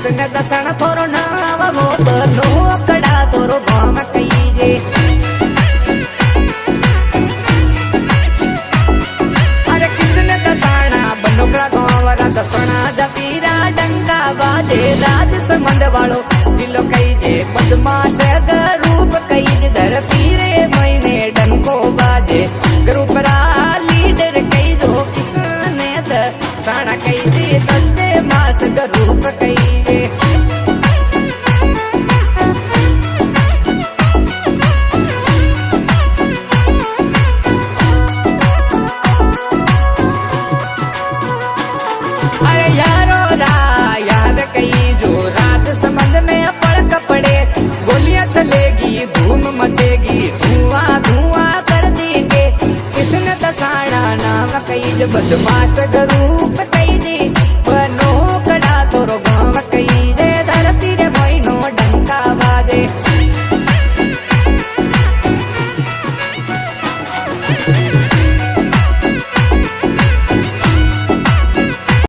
किसने दसण थोरो नाव वो बनो कड़ा तोरो गाम कईजे अरे किसने दसाना बनोकड़ा गांवरा दसणा जतीरा डंका बाजे राज संबंध वालो जिलो कईजे बदमाश रूप कईजे धर पीरे महीने डंको बाजे ग्रुप रा लीडर कई दो किसने दसाना कईजे दस्ते मास रूप कईजे अरे यारो रा याद कई जो रात संबंध में पड़क पड़े गोलियां चलेगी धूम मचेगी धुआं धुआं कर देंगे किसने दसाना नाम कई जो बदमाश रूप